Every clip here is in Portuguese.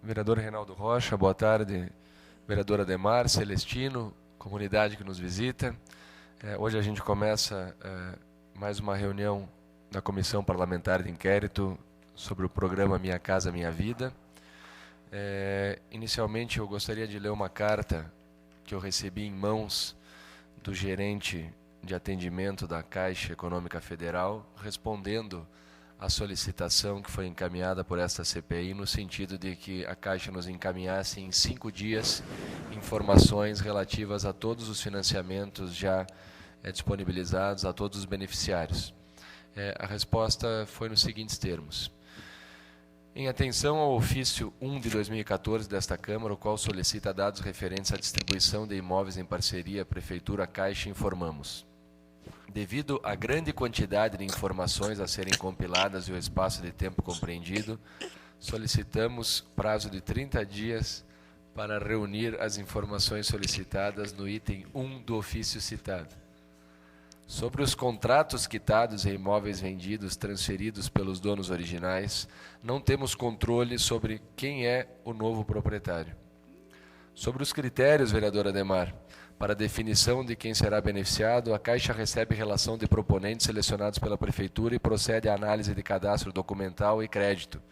Vereador Reinaldo Rocha, boa tarde. Vereador Ademar, Celestino, comunidade que nos visita. Hoje a gente começa mais uma reunião da Comissão Parlamentar de Inquérito sobre o programa Minha Casa Minha Vida. Inicialmente eu gostaria de ler uma carta que eu recebi em mãos do gerente de atendimento da Caixa Econômica Federal, respondendo à solicitação que foi encaminhada por esta CPI, no sentido de que a Caixa nos encaminhasse em 5 dias informações relativas a todos os financiamentos já disponibilizados a todos os beneficiários. A resposta foi nos seguintes termos. Em atenção ao ofício 1 de 2014 desta Câmara, o qual solicita dados referentes à distribuição de imóveis em parceria Prefeitura-Caixa, informamos. Devido à grande quantidade de informações a serem compiladas e o espaço de tempo compreendido, solicitamos prazo de 30 dias para reunir as informações solicitadas no item 1 do ofício citado. Sobre os contratos quitados e imóveis vendidos transferidos pelos donos originais, não temos controle sobre quem é o novo proprietário. Sobre os critérios, vereador Ademar, para a definição de quem será beneficiado, a Caixa recebe relação de proponentes selecionados pela Prefeitura e procede à análise de cadastro documental e crédito,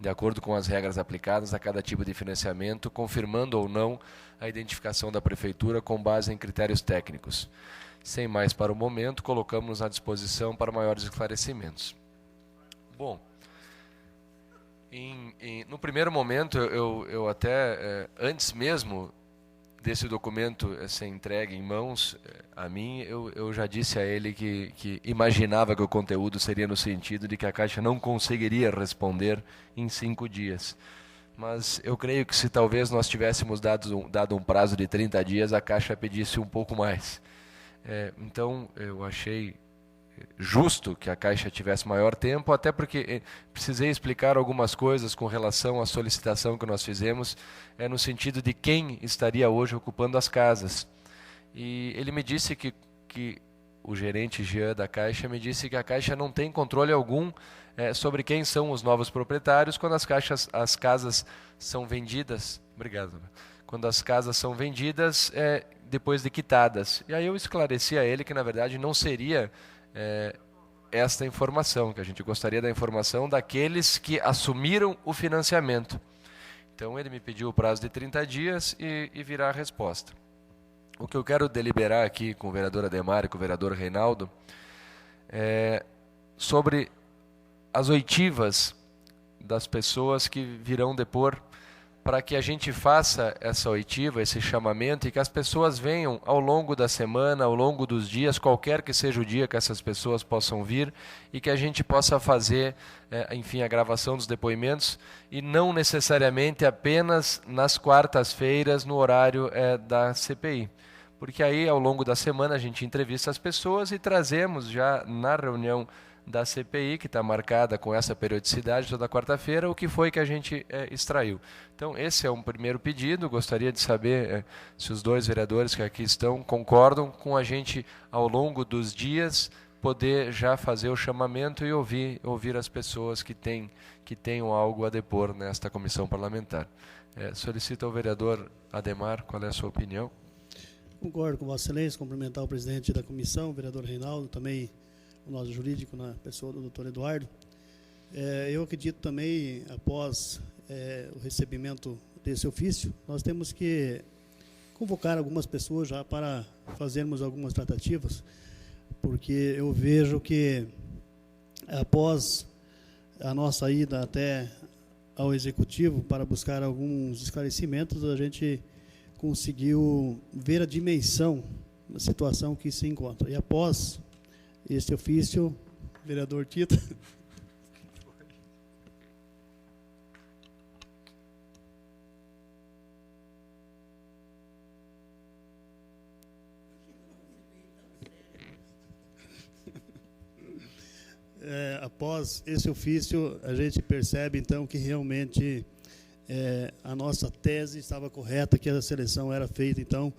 de acordo com as regras aplicadas a cada tipo de financiamento, confirmando ou não a identificação da Prefeitura com base em critérios técnicos. Sem mais para o momento, colocamos-nos à disposição para maiores esclarecimentos. Bom, no primeiro momento, eu até, antes mesmo desse documento ser entregue em mãos a mim, eu já disse a ele que imaginava que o conteúdo seria no sentido de que a Caixa não conseguiria responder em 5 dias. Mas eu creio que se talvez nós tivéssemos dado um prazo de 30 dias, a Caixa pedisse um pouco mais. Então, eu achei justo que a Caixa tivesse maior tempo, até porque precisei explicar algumas coisas com relação à solicitação que nós fizemos, no sentido de quem estaria hoje ocupando as casas. E ele me disse que o gerente Jean da Caixa me disse que a Caixa não tem controle algum sobre quem são os novos proprietários quando as casas são vendidas. Obrigado. Quando as casas são vendidas depois de quitadas. E aí eu esclareci a ele que, na verdade, não seria esta informação, que a gente gostaria da informação daqueles que assumiram o financiamento. Então ele me pediu o prazo de 30 dias e virá a resposta. O que eu quero deliberar aqui com o vereador Ademar e com o vereador Reinaldo é sobre as oitivas das pessoas que virão depor, para que a gente faça essa oitiva, esse chamamento, e que as pessoas venham ao longo da semana, ao longo dos dias, qualquer que seja o dia que essas pessoas possam vir, e que a gente possa fazer, enfim, a gravação dos depoimentos, e não necessariamente apenas nas quartas-feiras, no horário da CPI. Porque aí, ao longo da semana, a gente entrevista as pessoas e trazemos já na reunião da CPI, que está marcada com essa periodicidade toda quarta-feira, o que foi que a gente extraiu. Então, esse é um primeiro pedido. Gostaria de saber se os dois vereadores que aqui estão concordam com a gente, ao longo dos dias, poder já fazer o chamamento e ouvir as pessoas que tenham algo a depor nesta comissão parlamentar. Solicito ao vereador Ademar, qual é a sua opinião? Concordo com Vossa Excelência, cumprimentar o presidente da comissão, o vereador Reinaldo, também o nosso jurídico, na pessoa do doutor Eduardo. Eu acredito também, após o recebimento desse ofício, nós temos que convocar algumas pessoas já para fazermos algumas tratativas, porque eu vejo que após a nossa ida até ao Executivo para buscar alguns esclarecimentos, a gente conseguiu ver a dimensão da situação que se encontra. E após este ofício, vereador Tito. Após esse ofício, a gente percebe, então, que realmente a nossa tese estava correta, que a seleção era feita, então,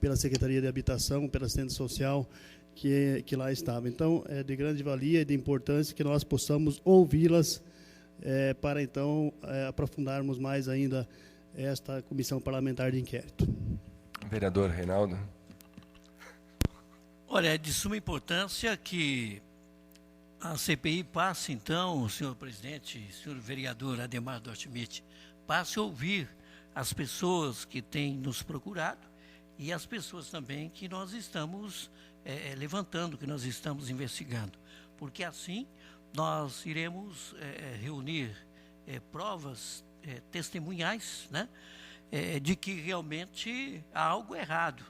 pela Secretaria de Habitação, pela Assistência Social, que lá estava. Então, é de grande valia e de importância que nós possamos ouvi-las para então aprofundarmos mais ainda esta comissão parlamentar de inquérito. Vereador Reinaldo. Olha, é de suma importância que a CPI passe, então, senhor presidente, senhor vereador Ademar Dorschmidt, passe a ouvir as pessoas que têm nos procurado e as pessoas também que nós estamos levantando, que nós estamos investigando. Porque assim nós iremos reunir provas testemunhais, né, de que realmente há algo errado.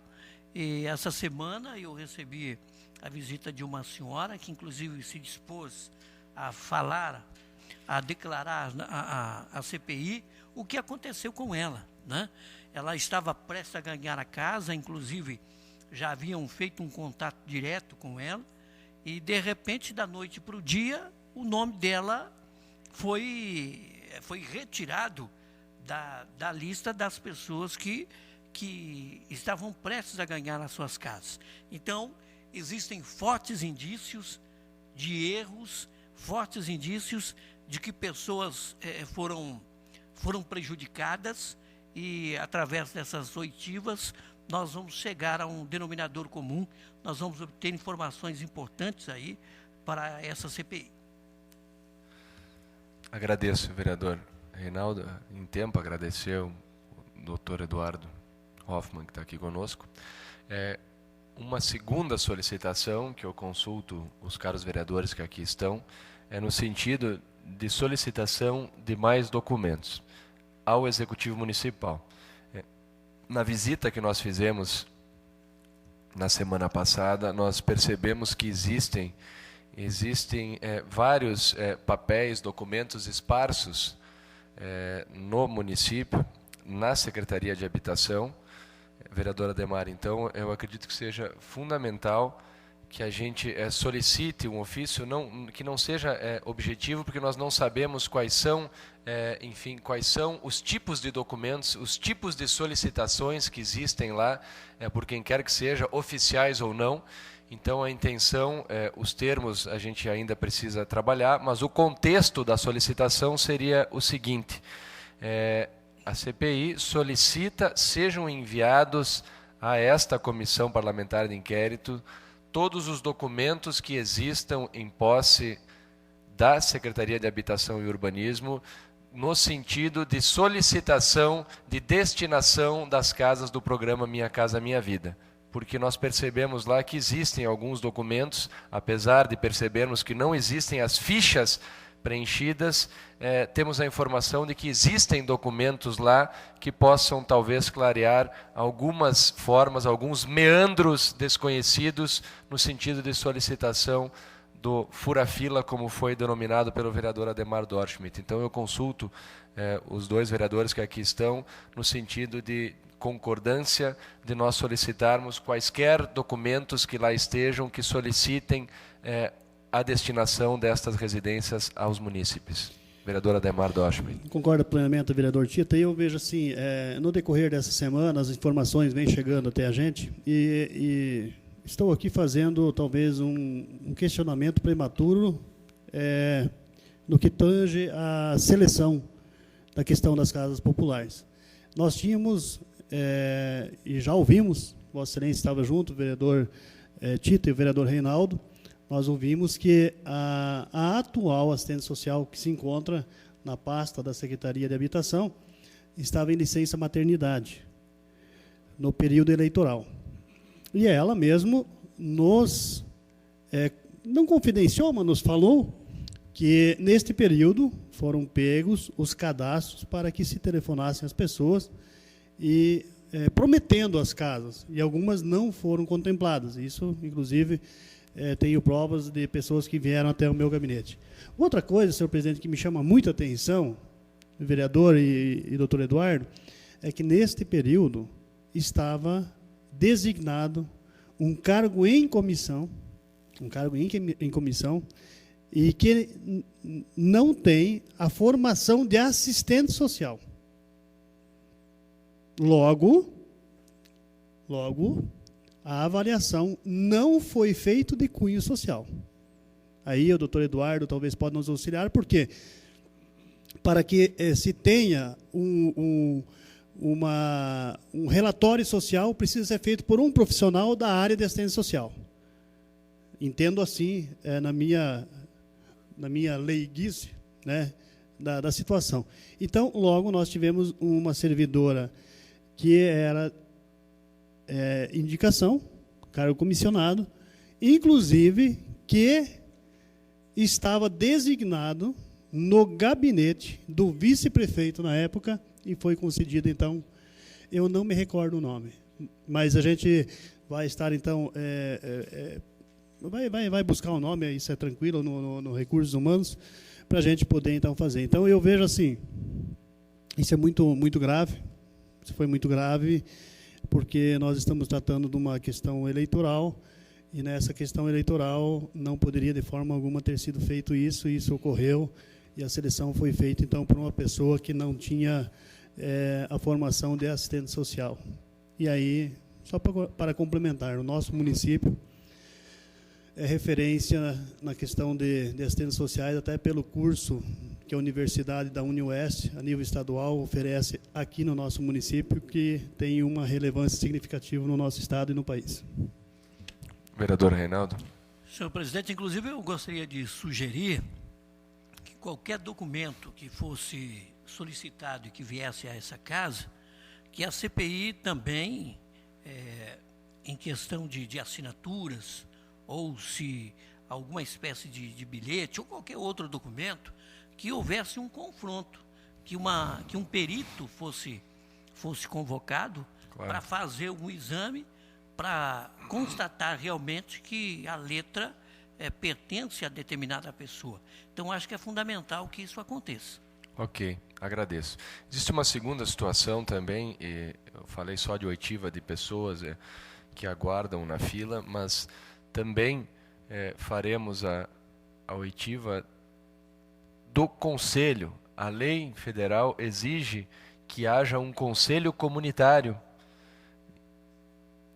E essa semana eu recebi a visita de uma senhora que inclusive se dispôs a falar, a declarar a CPI o que aconteceu com ela, né? Ela estava prestes a ganhar a casa, inclusive já haviam feito um contato direto com ela, e de repente, da noite para o dia, o nome dela foi retirado da lista das pessoas que estavam prestes a ganhar as suas casas. Então, existem fortes indícios de erros, fortes indícios de que pessoas foram prejudicadas, e através dessas oitivas nós vamos chegar a um denominador comum, nós vamos obter informações importantes aí para essa CPI. Agradeço, vereador Reinaldo. Em tempo, agradecer o doutor Eduardo Hoffmann, que está aqui conosco. Uma segunda solicitação que eu consulto os caros vereadores que aqui estão é no sentido de solicitação de mais documentos ao Executivo Municipal. Na visita que nós fizemos na semana passada, nós percebemos que existem vários papéis, documentos esparsos no município, na Secretaria de Habitação. Vereadora Ademar, então, eu acredito que seja fundamental que a gente solicite um ofício, que não seja objetivo, porque nós não sabemos quais são os tipos de documentos, os tipos de solicitações que existem lá, por quem quer que seja, oficiais ou não. Então, a intenção, os termos a gente ainda precisa trabalhar, mas o contexto da solicitação seria o seguinte: a CPI solicita sejam enviados a esta comissão parlamentar de inquérito todos os documentos que existam em posse da Secretaria de Habitação e Urbanismo, no sentido de solicitação de destinação das casas do programa Minha Casa Minha Vida. Porque nós percebemos lá que existem alguns documentos, apesar de percebermos que não existem as fichas preenchidas, temos a informação de que existem documentos lá que possam talvez clarear algumas formas, alguns meandros desconhecidos no sentido de solicitação do fura-fila, como foi denominado pelo vereador Ademar Dorschmidt. Então eu consulto os dois vereadores que aqui estão no sentido de concordância de nós solicitarmos quaisquer documentos que lá estejam, que solicitem a destinação destas residências aos munícipes. Vereador Ademar Dorschmidt. Concordo plenamente, vereador Tita. E eu vejo assim, no decorrer dessa semana, as informações vêm chegando até a gente e estou aqui fazendo talvez um questionamento prematuro no que tange a seleção da questão das casas populares. Nós tínhamos, e já ouvimos, Vossa Excelência estava junto, o vereador Tita e o vereador Reinaldo, nós ouvimos que a atual assistente social que se encontra na pasta da Secretaria de Habitação estava em licença maternidade no período eleitoral. E ela mesmo nos, não confidenciou, mas nos falou que neste período foram pegos os cadastros para que se telefonassem as pessoas e prometendo as casas, e algumas não foram contempladas. Isso, inclusive, tenho provas de pessoas que vieram até o meu gabinete. Outra coisa, senhor presidente, que me chama muita atenção, vereador e doutor Eduardo, é que neste período estava designado um cargo em comissão, e que não tem a formação de assistente social. Logo, a avaliação não foi feita de cunho social. Aí o doutor Eduardo talvez pode nos auxiliar, porque para que se tenha um relatório social, precisa ser feito por um profissional da área de assistência social. Entendo assim, na minha leiguice, né, da situação. Então, logo nós tivemos uma servidora que era indicação, cargo comissionado, inclusive que estava designado no gabinete do vice-prefeito na época e foi concedido, então, eu não me recordo o nome, mas a gente vai estar, então, vai buscar o nome, isso é tranquilo, no Recursos Humanos, para a gente poder, então, fazer. Então, eu vejo assim, isso é muito, muito grave, isso foi muito grave, porque nós estamos tratando de uma questão eleitoral, e nessa questão eleitoral não poderia de forma alguma ter sido feito isso, e isso ocorreu, e a seleção foi feita, então, por uma pessoa que não tinha a formação de assistente social. E aí, só para complementar, o nosso município é referência na questão de assistentes sociais, até pelo curso que a Universidade da UniOeste, a nível estadual, oferece aqui no nosso município, que tem uma relevância significativa no nosso estado e no país. Vereador Reinaldo. Senhor presidente, inclusive eu gostaria de sugerir que qualquer documento que fosse solicitado e que viesse a essa casa, que a CPI também, em questão de assinaturas, ou se alguma espécie de bilhete, ou qualquer outro documento, que houvesse um confronto, que um perito fosse convocado, claro, para fazer um exame, para constatar realmente que a letra pertence a determinada pessoa. Então, acho que é fundamental que isso aconteça. Ok, agradeço. Existe uma segunda situação também, eu falei só de oitiva de pessoas que aguardam na fila, mas também faremos a oitiva do Conselho. A lei federal exige que haja um conselho comunitário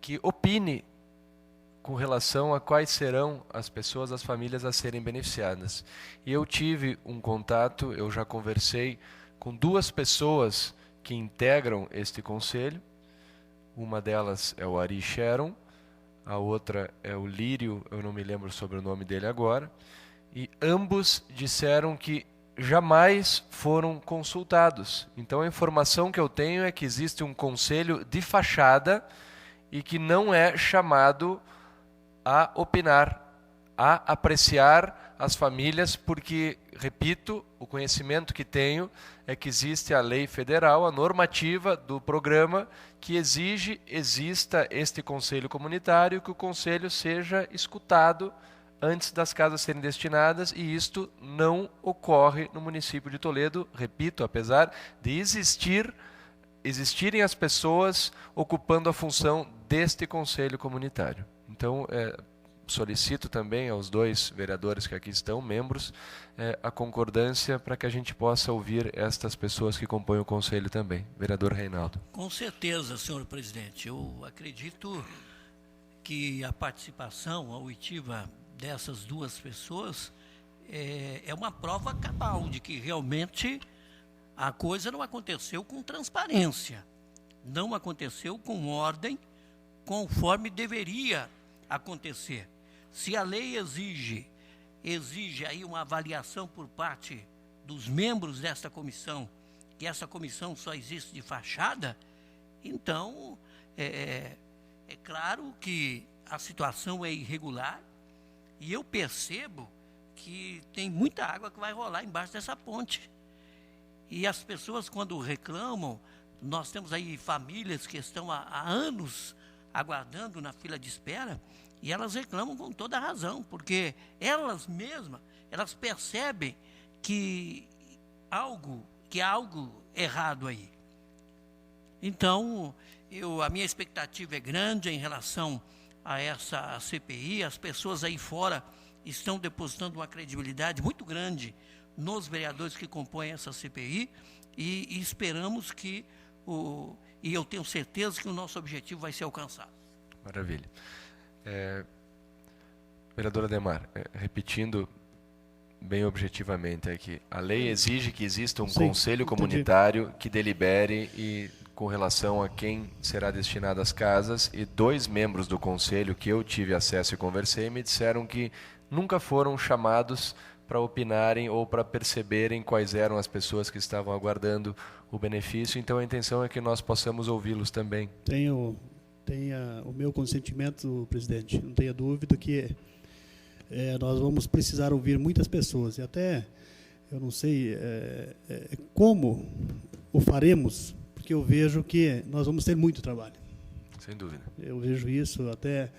que opine com relação a quais serão as pessoas, as famílias a serem beneficiadas. E eu tive um contato, eu já conversei com 2 pessoas que integram este conselho. Uma delas é o Ari Sharon, a outra é o Lírio, eu não me lembro sobre o nome dele agora, e ambos disseram que jamais foram consultados. Então a informação que eu tenho é que existe um conselho de fachada e que não é chamado a opinar, a apreciar as famílias, porque, repito, o conhecimento que tenho é que existe a lei federal, a normativa do programa, que exista este conselho comunitário, que o conselho seja escutado antes das casas serem destinadas, e isto não ocorre no município de Toledo, repito, apesar de existirem as pessoas ocupando a função deste conselho comunitário. Então, solicito também aos 2 vereadores que aqui estão, membros, a concordância para que a gente possa ouvir estas pessoas que compõem o conselho também. Vereador Reinaldo. Com certeza, senhor presidente. Eu acredito que a participação auditiva dessas 2 pessoas é uma prova cabal de que realmente a coisa não aconteceu com transparência, não aconteceu com ordem, conforme deveria acontecer. Se a lei exige aí uma avaliação por parte dos membros desta comissão, que essa comissão só existe de fachada, então é claro que a situação é irregular, e eu percebo que tem muita água que vai rolar embaixo dessa ponte. E as pessoas, quando reclamam, nós temos aí famílias que estão há anos aguardando na fila de espera, e elas reclamam com toda a razão, porque elas mesmas, elas percebem que há algo errado aí. Então, a minha expectativa é grande em relação a essa CPI. As pessoas aí fora estão depositando uma credibilidade muito grande nos vereadores que compõem essa CPI, e esperamos que, e eu tenho certeza que o nosso objetivo vai ser alcançado. Maravilha. Vereador Ademar, repetindo bem objetivamente aqui. A lei exige que exista um Sim, conselho entendi. comunitário que delibere com relação a quem será destinado as casas, e 2 membros do conselho que eu tive acesso e conversei me disseram que nunca foram chamados para opinarem ou para perceberem quais eram as pessoas que estavam aguardando o benefício. Então a intenção é que nós possamos ouvi-los também. Tenha o meu consentimento, presidente. Não tenha dúvida que nós vamos precisar ouvir muitas pessoas. E até, eu não sei como o faremos, porque eu vejo que nós vamos ter muito trabalho. Sem dúvida. Eu vejo isso, até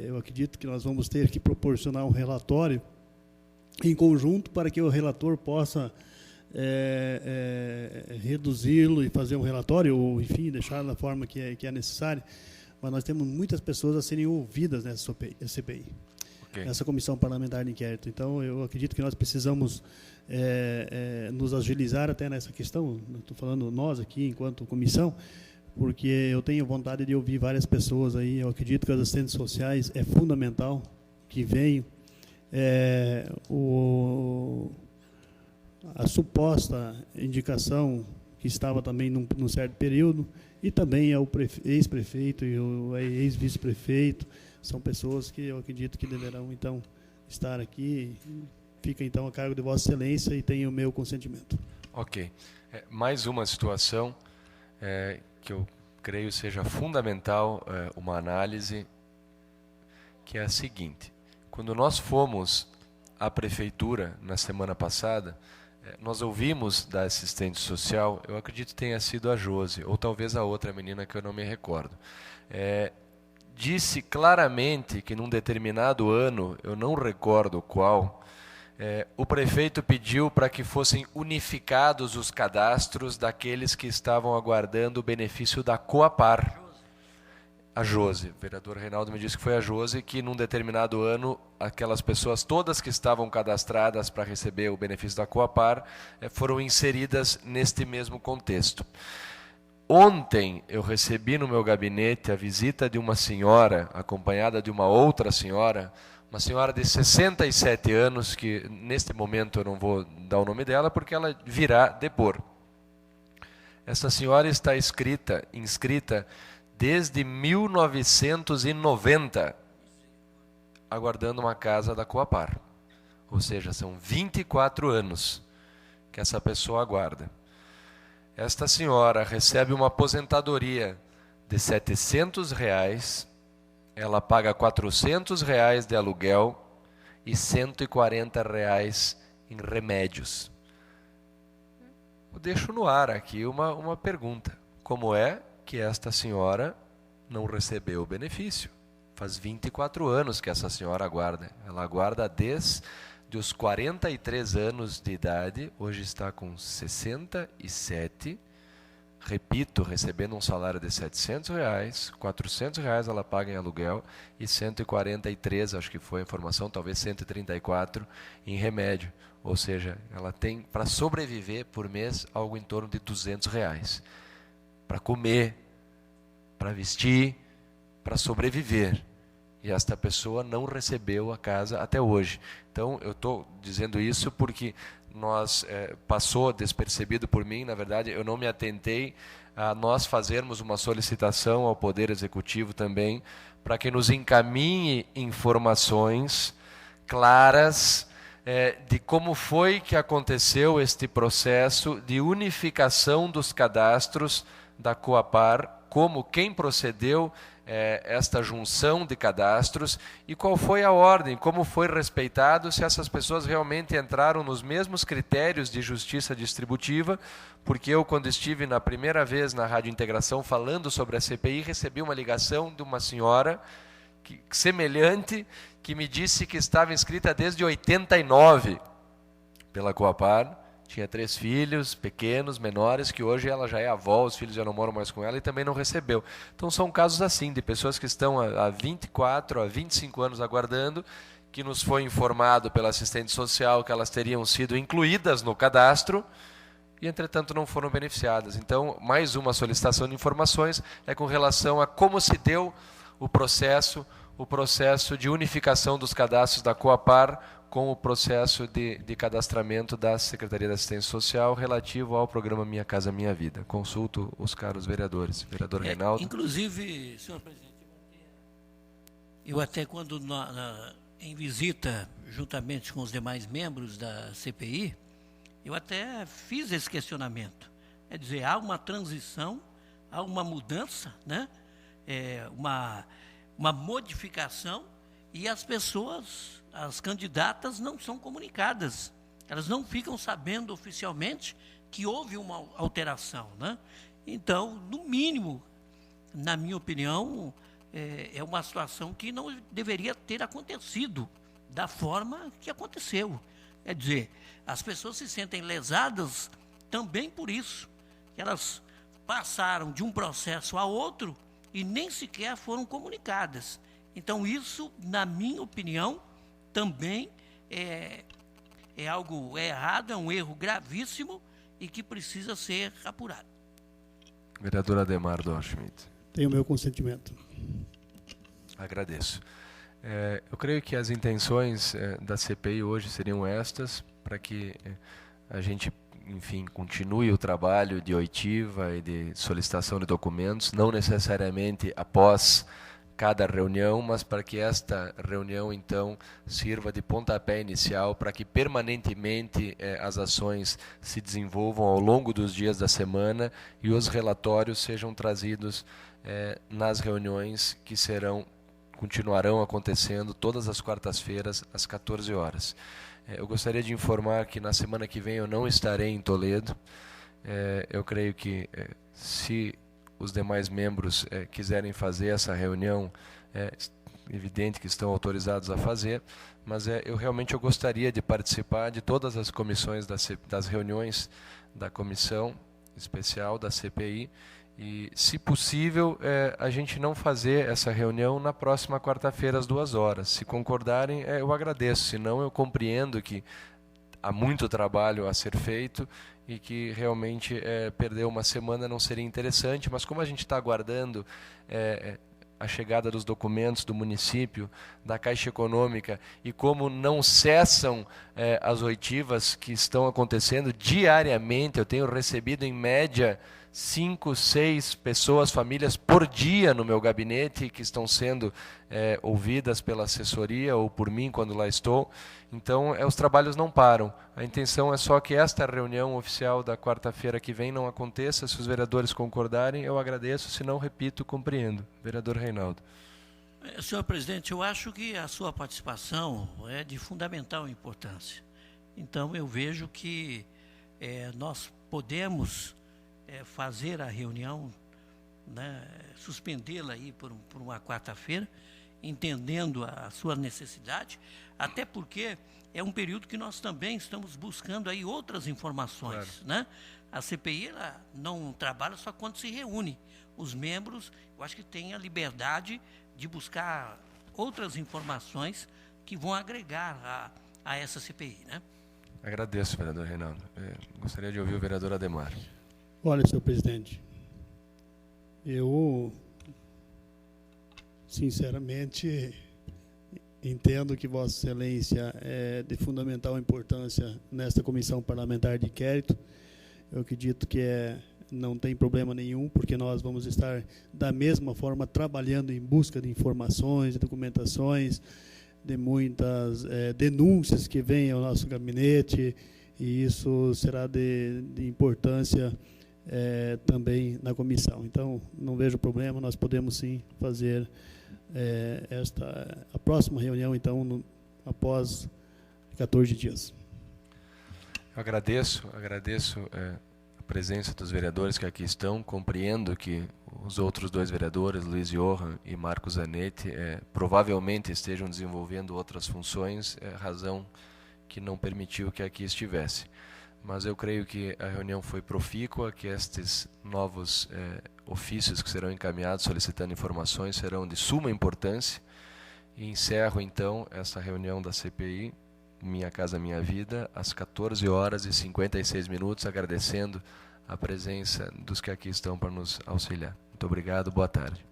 eu acredito que nós vamos ter que proporcionar um relatório em conjunto para que o relator possa reduzi-lo e fazer um relatório, ou enfim, deixar da forma que é necessária. Mas nós temos muitas pessoas a serem ouvidas nessa CPI, Okay. nessa Comissão Parlamentar de Inquérito. Então, eu acredito que nós precisamos nos agilizar até nessa questão. Estou falando nós aqui, enquanto comissão, porque eu tenho vontade de ouvir várias pessoas aí. Eu acredito que as assistentes sociais é fundamental que venham. A suposta indicação que estava também num certo período, e também o ex-prefeito e o ex-vice-prefeito, são pessoas que eu acredito que deverão, então, estar aqui. Fica, então, a cargo de Vossa Excelência e tem o meu consentimento. Ok. Mais uma situação que eu creio seja fundamental uma análise, que é a seguinte. Quando nós fomos à prefeitura na semana passada, nós ouvimos da assistente social, eu acredito que tenha sido a Josi, ou talvez a outra menina que eu não me recordo. Disse claramente que num determinado ano, eu não recordo qual, o prefeito pediu para que fossem unificados os cadastros daqueles que estavam aguardando o benefício da Coapar. A Josi, o vereador Reinaldo me disse que foi a Josi, que num determinado ano, aquelas pessoas todas que estavam cadastradas para receber o benefício da Coapar foram inseridas neste mesmo contexto. Ontem eu recebi no meu gabinete a visita de uma senhora, acompanhada de uma outra senhora, uma senhora de 67 anos, que neste momento eu não vou dar o nome dela, porque ela virá depor. Essa senhora está inscrita desde 1990, aguardando uma casa da Coapar. Ou seja, são 24 anos que essa pessoa aguarda. Esta senhora recebe uma aposentadoria de R$700, ela paga R$400 de aluguel e R$140 em remédios. Eu deixo no ar aqui uma pergunta. Como é que esta senhora não recebeu o benefício? Faz 24 anos que essa senhora aguarda. Ela aguarda desde os 43 anos de idade, hoje está com 67, repito, recebendo um salário de R$700, R$400 ela paga em aluguel e 143, acho que foi a informação, talvez 134 em remédio. Ou seja, ela tem para sobreviver por mês algo em torno de R$200. Para comer, para vestir, para sobreviver. E esta pessoa não recebeu a casa até hoje. Então, eu estou dizendo isso porque passou despercebido por mim. Na verdade, eu não me atentei a nós fazermos uma solicitação ao Poder Executivo também, para que nos encaminhe informações claras de como foi que aconteceu este processo de unificação dos cadastros da Coapar, quem procedeu esta junção de cadastros e qual foi a ordem, como foi respeitado, se essas pessoas realmente entraram nos mesmos critérios de justiça distributiva, porque eu, quando estive na primeira vez na Rádio Integração falando sobre a CPI, recebi uma ligação de uma senhora semelhante, que me disse que estava inscrita desde 89 pela Coapar, tinha 3 filhos pequenos, menores, que hoje ela já é avó, os filhos já não moram mais com ela e também não recebeu. Então são casos assim, de pessoas que estão há 24, há 25 anos aguardando, que nos foi informado pela assistente social que elas teriam sido incluídas no cadastro e, entretanto, não foram beneficiadas. Então, mais uma solicitação de informações com relação a como se deu o processo o processo de unificação dos cadastros da Coapar com o processo de cadastramento da Secretaria da Assistência Social relativo ao programa Minha Casa Minha Vida. Consulto os caros vereadores. Vereador Reinaldo. Inclusive, senhor presidente, eu até quando em visita juntamente com os demais membros da CPI, eu até fiz esse questionamento. É dizer, há uma transição, há uma mudança, né? Uma modificação, e as pessoas, as candidatas, não são comunicadas. Elas não ficam sabendo oficialmente que houve uma alteração, né? Então, no mínimo, na minha opinião, é uma situação que não deveria ter acontecido da forma que aconteceu. Quer dizer, as pessoas se sentem lesadas também por isso, que elas passaram de um processo a outro e nem sequer foram comunicadas. Então, isso, na minha opinião, também é algo errado, é um erro gravíssimo e que precisa ser apurado. Vereador Ademar Dorschmidt. Tem o meu consentimento. Agradeço. Eu creio que as intenções da CPI hoje seriam estas, para que a gente, enfim, continue o trabalho de oitiva e de solicitação de documentos, não necessariamente após cada reunião, mas para que esta reunião, então, sirva de pontapé inicial para que permanentemente as ações se desenvolvam ao longo dos dias da semana e os relatórios sejam trazidos nas reuniões que continuarão acontecendo todas as quartas-feiras, às 14 horas. Eu gostaria de informar que na semana que vem eu não estarei em Toledo. Eu creio que se os demais membros quiserem fazer essa reunião, é evidente que estão autorizados a fazer, mas eu realmente gostaria de participar de todas as comissões das reuniões da comissão especial da CPI e, se possível, a gente não fazer essa reunião na próxima quarta-feira às 2 horas. Se concordarem, eu agradeço, senão eu compreendo que há muito trabalho a ser feito e que realmente perder uma semana não seria interessante, mas como a gente está aguardando a chegada dos documentos do município, da Caixa Econômica, e como não cessam as oitivas que estão acontecendo diariamente, eu tenho recebido em média 5, 6 pessoas, famílias por dia no meu gabinete que estão sendo ouvidas pela assessoria ou por mim quando lá estou. Então, os trabalhos não param. A intenção é só que esta reunião oficial da quarta-feira que vem não aconteça. Se os vereadores concordarem, eu agradeço. Se não, repito, compreendo. Vereador Reinaldo. Senhor presidente, eu acho que a sua participação é de fundamental importância. Então, eu vejo que nós podemos fazer a reunião, né, suspendê-la aí por uma quarta-feira, entendendo a sua necessidade, até porque é um período que nós também estamos buscando aí outras informações, claro, né? A CPI ela não trabalha só quando se reúne. Os membros, eu acho que têm a liberdade de buscar outras informações que vão agregar a essa CPI, né? Agradeço, vereador Reinaldo. Gostaria de ouvir o vereador Ademar. Olha, senhor presidente, eu, sinceramente, entendo que Vossa Excelência é de fundamental importância nesta comissão parlamentar de inquérito. Eu acredito que não tem problema nenhum, porque nós vamos estar, da mesma forma, trabalhando em busca de informações, de documentações, de muitas denúncias que vêm ao nosso gabinete, e isso será de importância também na comissão. Então, não vejo problema, nós podemos sim fazer a próxima reunião, então, após 14 dias. Eu agradeço a presença dos vereadores que aqui estão. Compreendo que os outros 2 vereadores, Luiz Johan e Marcos Zanetti, provavelmente estejam desenvolvendo outras funções, razão que não permitiu que aqui estivesse. Mas eu creio que a reunião foi profícua, que estes novos ofícios que serão encaminhados solicitando informações serão de suma importância. E encerro, então, essa reunião da CPI, Minha Casa Minha Vida, às 14 horas e 56 minutos, agradecendo a presença dos que aqui estão para nos auxiliar. Muito obrigado, boa tarde.